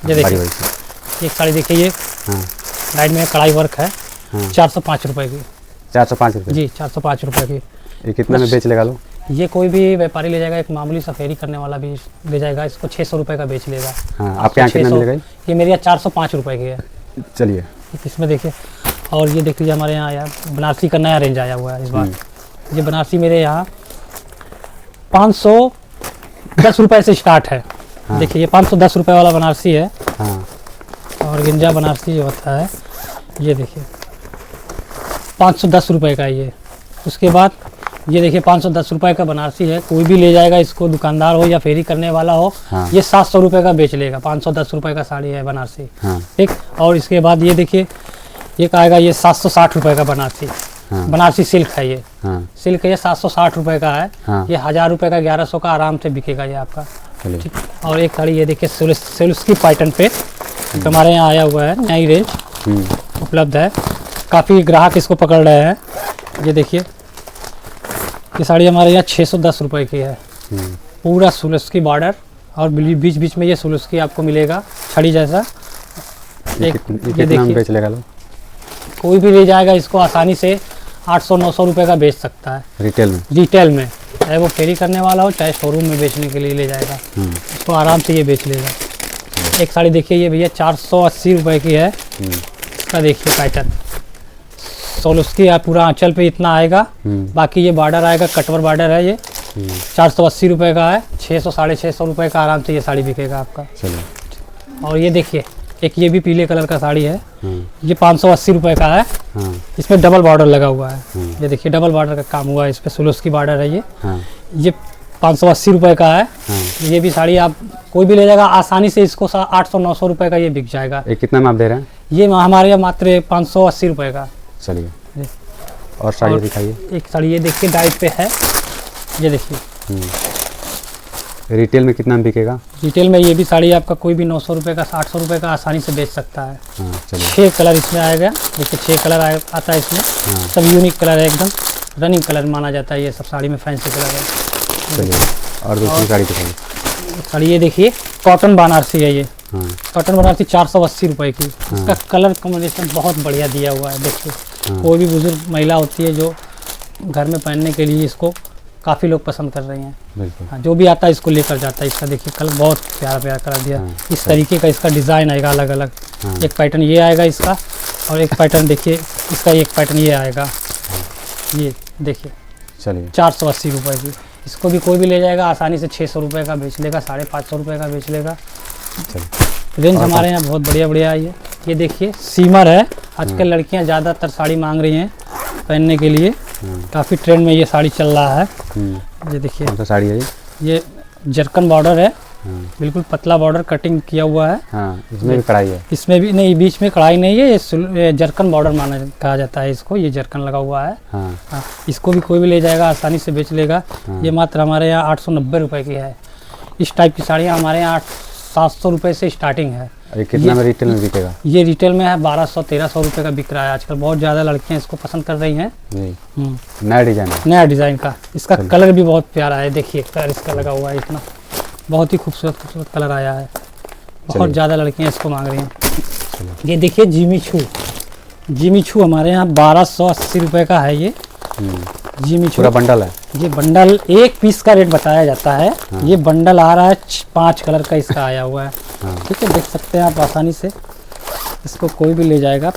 ये देखिए एक साड़ी देखिए ये लाइट में कढ़ाई वर्क है 405 रुपए की। 405 रुपये जी 405 रुपए की। ये कितना में बेच लेगा लोग? ये कोई भी व्यापारी ले जाएगा, एक मामूली सा फेरी करने वाला भी ले जाएगा, इसको 600 रुपए का बेच लेगा। हाँ, आपके यहाँ कितना मिलेगा? ये मेरे यहाँ 405 रुपए की है। चलिए इसमें देखिए, और ये देख लीजिए हमारे यहाँ आया बनारसी का नया रेंज आया हुआ है इस बार। ये बनारसी मेरे यहाँ 510 रुपए से स्टार्ट है। देखिए ये 510 रुपए वाला बनारसी है। और गिंजा बनारसी जो होता है ये देखिए 510 रुपए का ये। उसके बाद ये देखिए 510 रुपए का बनारसी है, कोई भी ले जाएगा इसको, दुकानदार हो या फेरी करने वाला हो। ये 700 रुपए का बेच लेगा। 510 रुपए का साड़ी है बनारसी। ठीक। और इसके बाद ये देखिए एक आएगा ये 760 रुपए का बनारसी। बनारसी सिल्क है ये। सिल्क है ये 760 रुपए का है। ये 1000 रुपए का 1100 का आराम से बिकेगा ये आपका। ठीक। और एक साड़ी ये देखिए सिल्क की पैटर्न पे हमारे यहाँ आया हुआ है, नई रेंज उपलब्ध है, काफ़ी ग्राहक इसको पकड़ रहे हैं। ये देखिए ये साड़ी हमारे यहाँ 610 रुपए की है। पूरा सुलस की बॉर्डर और बीच बीच में ये सुलस की आपको मिलेगा छड़ी जैसा। ये कितना में बेच लेगा लोग? कोई भी ले जाएगा इसको आसानी से 800-900 रुपए का बेच सकता है रिटेल में, चाहे वो फेरी करने वाला हो चाहे शोरूम में बेचने के लिए ले जाएगा, इसको आराम से ये बेच लेगा। एक साड़ी देखिए ये भैया 480 रुपए की है। इसका देखिए पैटर्न सोलस की पूरा आंचल पे इतना आएगा, बाकी ये बॉर्डर आएगा, कटवर बॉर्डर है। ये 480 रुपए का है। 600-650 रुपए का आराम से ये साड़ी बिकेगा आपका। और ये देखिए एक ये भी पीले कलर का साड़ी है, ये 580 रुपए का है। इसमें डबल बॉर्डर लगा हुआ है। ये देखिए डबल बॉर्डर का काम हुआ है, इस पे सुलस की बॉर्डर है। ये 580 रुपए का है। ये भी साड़ी आप कोई भी ले जाएगा आसानी से, इसको 800-900 रुपए का ये बिक जाएगा। ये कितना में आप दे रहे हैं? ये हमारे यहाँ मात्र 580 रुपए का। चलिए और साड़ी दिखाइए। एक साड़ी ये देखिए डाइट पे है, ये देखिए। रिटेल में कितना में बिकेगा? रिटेल में ये भी साड़ी आपका कोई भी 900 रुपए का 800 रुपए का आसानी से बेच सकता है। 6 कलर इसमें आएगा। देखिए 6 कलर आता है इसमें। सब यूनिक कलर है, एकदम रनिंग कलर माना जाता है ये सब साड़ी में, फैंसी कलर है। चलिए और दूसरी साड़ी दिखाइए। साड़ी ये देखिए कॉटन बनारसी है ये। कॉटन बनारसी 480 रुपए की। इसका कलर कॉम्बिनेशन बहुत बढ़िया दिया हुआ है। देखिए कोई भी बुजुर्ग महिला होती है जो घर में पहनने के लिए इसको काफ़ी लोग पसंद कर रही हैं। हाँ, जो भी आता है इसको लेकर जाता है। इसका देखिए कलर बहुत प्यारा प्यारा कलर दिया। इस तरीके का इसका डिज़ाइन आएगा अलग अलग। एक पैटर्न ये आएगा इसका, और एक पैटर्न देखिए इसका, एक पैटर्न ये आएगा। ये देखिए चलिए 480 रुपए की। इसको भी कोई भी ले जाएगा आसानी से 600 रुपए का बेच लेगा, 550 रुपए का बेच लेगा। रेंज हमारे यहाँ बहुत बढ़िया बढ़िया आई है। ये देखिए सीमर है। आजकल लड़कियाँ ज़्यादातर साड़ी मांग रही हैं पहनने के लिए, काफ़ी ट्रेंड में ये साड़ी चल रहा है। ये देखिए कौन सा साड़ी है ये जरकन बॉर्डर है, बिल्कुल पतला बॉर्डर कटिंग किया हुआ है। इसमें भी कढ़ाई है? इसमें भी नहीं, बीच में कढ़ाई नहीं है। ये जरकन बॉर्डर कहा जाता है इसको। ये जरकन लगा हुआ है। इसको भी कोई भी ले जाएगा आसानी से बेच लेगा। ये मात्र हमारे यहाँ 890 रुपए की है। इस टाइप की साड़ियाँ हमारे यहाँ 700 रुपए से स्टार्टिंग है। ये कितना में रिटेल में बिकेगा? ये रिटेल में है 1200-1300 रुपए का बिक रहा है आजकल। बहुत ज़्यादा लड़कियां इसको पसंद कर रही हैं। नया डिजाइन है। नया डिज़ाइन का। इसका कलर भी बहुत प्यारा है। देखिए कलर इसका लगा हुआ है, इतना बहुत ही खूबसूरत कलर आया है। बहुत ज़्यादा लड़कियां इसको मांग रही हैं। ये देखिए जिमी छू हमारे यहाँ 1280 रुपए का है। ये जिमी छू पूरा बंडल है। ये बंडल एक पीस का रेट बताया जाता है। ये बंडल आ रहा है 5 कलर का इसका आया हुआ है। ठीक है, देख सकते हैं आप आसानी से। इसको कोई भी ले जाएगा।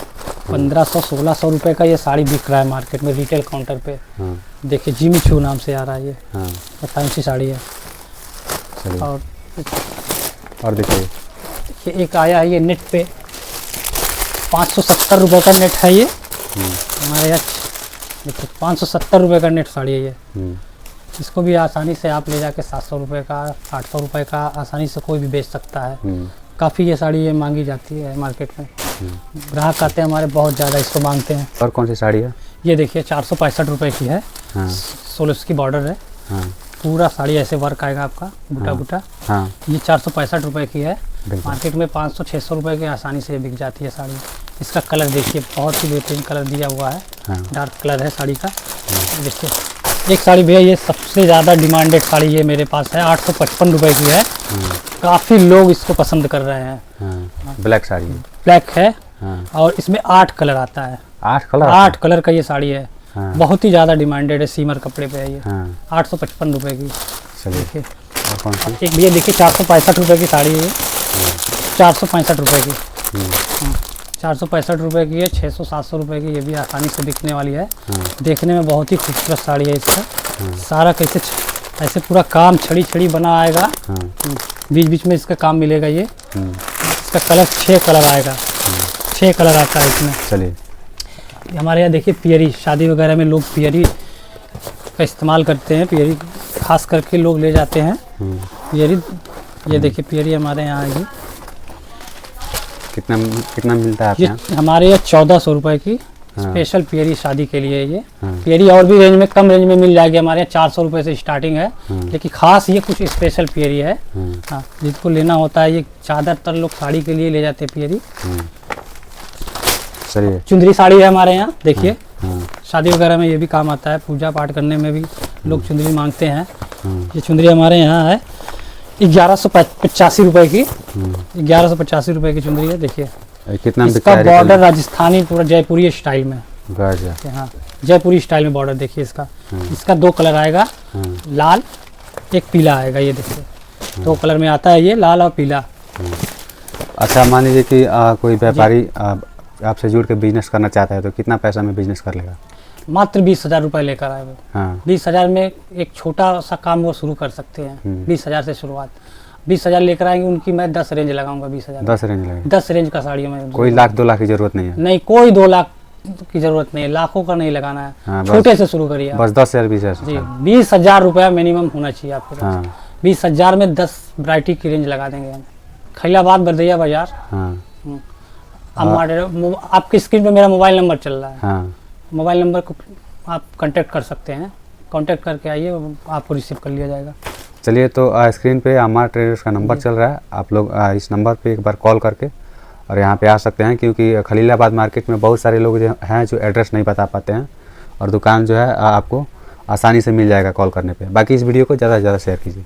1500-1600 रुपए का ये साड़ी बिक रहा है मार्केट में रिटेल काउंटर पे। देखिए जिमी छू नाम से आ रहा है ये। फैंसी साड़ी है। और देखिए एक आया है ये नेट पे 570 रुपए का नेट है ये हमारे यहाँ। देखिए 570 रुपए का नेट साड़ी है ये। इसको भी आसानी से आप ले जाके 700 रुपए का 800 रुपए का आसानी से कोई भी बेच सकता है। काफ़ी ये साड़ी ये मांगी जाती है मार्केट में। ग्राहक आते हैं हमारे, बहुत ज़्यादा इसको मांगते हैं। और कौन सी साड़ी है? ये देखिए 465 रुपए की है। सोलस की बॉर्डर है। पूरा साड़ी ऐसे वर्क आएगा आपका, बूटा बूटा। ये 465 रुपए की है। मार्केट में 500-600 रुपए की आसानी से बिक जाती है साड़ी। इसका कलर देखिए बहुत ही बेहतरीन कलर दिया हुआ है। डार्क कलर है साड़ी का। देखिए एक साड़ी भैया ये सबसे ज़्यादा डिमांडेड साड़ी ये मेरे पास है, 855 रुपए की है। काफ़ी लोग इसको पसंद कर रहे हैं। हाँ, ब्लैक साड़ी है। ब्लैक है। हाँ। और इसमें 8 कलर आता है। 8 कलर? 8 कलर का ये साड़ी है। हाँ। बहुत ही ज़्यादा डिमांडेड है, सीमर कपड़े पे है ये। हाँ। 855 रुपए की। चलिए, देखिए और कौन सी? एक भैया देखिए 465 रुपए की साड़ी है ये। 465 रुपए की। 465 रुपए की है। 600-700 रुपए की ये भी आसानी से बिकने वाली है। देखने में बहुत ही खूबसूरत साड़ी है इसका। सारा कैसे ऐसे पूरा काम छड़ी बना आएगा। बीच बीच में इसका काम मिलेगा ये। इसका कलर 6 कलर आएगा। 6 कलर आता है इसमें। चलिए, हमारे यहाँ देखिए पियरी, शादी वगैरह में लोग पियरी का इस्तेमाल करते हैं। पियरी खास करके लोग ले जाते हैं पियरी। ये देखिए पियरी हमारे यहाँ आएगी। कितना कितना मिलता है आपके ये यहाँ? हमारे यहाँ 1400 रुपए की स्पेशल पियरी शादी के लिए ये। पियरी और भी रेंज में, कम रेंज में मिल जाएगी। हमारे यहाँ 400 रुपए से स्टार्टिंग है। लेकिन खास ये कुछ स्पेशल पियरी है। हाँ, जिसको लेना होता है, ये ज़्यादातर लोग साड़ी के लिए ले जाते हैं पियरी। चलिए, चुंदरी साड़ी है हमारे यहाँ देखिए। शादी वगैरह में ये भी काम आता है, पूजा पाठ करने में भी लोग चुंदरी मांगते हैं। ये चुंदरी हमारे यहाँ है 1185 रुपए की। 1185 रुपए की चुंदरी है। देखिए कितना इसका बॉर्डर राजस्थानी पूरा जयपुरी स्टाइल में। हाँ, जयपुरी स्टाइल में बॉर्डर देखिए इसका। इसका 2 कलर आएगा, लाल एक पीला आएगा। ये देखिए 2 कलर में आता है ये, लाल और पीला। अच्छा, मान लीजिए कि कोई व्यापारी आपसे जुड़ के बिजनेस करना चाहता है तो कितना पैसा में बिजनेस कर लेगा? मात्र 20,000 रुपये लेकर आए वो। हाँ। 20,000 में एक छोटा सा काम वो शुरू कर सकते हैं। 20,000 से शुरुआत। 20,000 लेकर आएंगे, उनकी मैं 10 रेंज लगाऊंगा। 20,000 10 रेंज लगेगा? 10 रेंज का साड़ी में। कोई 1-2 लाख की जरूरत नहीं है? नहीं, कोई 2 लाख की जरूरत नहीं है, लाखों का नहीं लगाना है। हाँ, छोटे से शुरू करिए बस 10,000 20,000 जी। 20,000 रुपया मिनिमम होना चाहिए आपके पास। हाँ। 20,000 में 10 वैरायटी की रेंज लगा देंगे हम। खैलाबाद बरदैया बाजार। हाँ। आपकी स्क्रीन पे मेरा मोबाइल नंबर चल रहा है। हाँ। मोबाइल नंबर को आप कांटेक्ट कर सकते हैं। कांटेक्ट करके आइए, आपको रिसीव कर लिया जाएगा। चलिए, तो स्क्रीन पे अमार ट्रेडर्स का नंबर चल रहा है। आप लोग इस नंबर पे एक बार कॉल करके और यहाँ पे आ सकते हैं, क्योंकि खलीलाबाद मार्केट में बहुत सारे लोग जो हैं जो एड्रेस नहीं बता पाते हैं, और दुकान जो है आपको आसानी से मिल जाएगा कॉल करने पे। बाकी इस वीडियो को ज़्यादा से ज़्यादा शेयर कीजिए।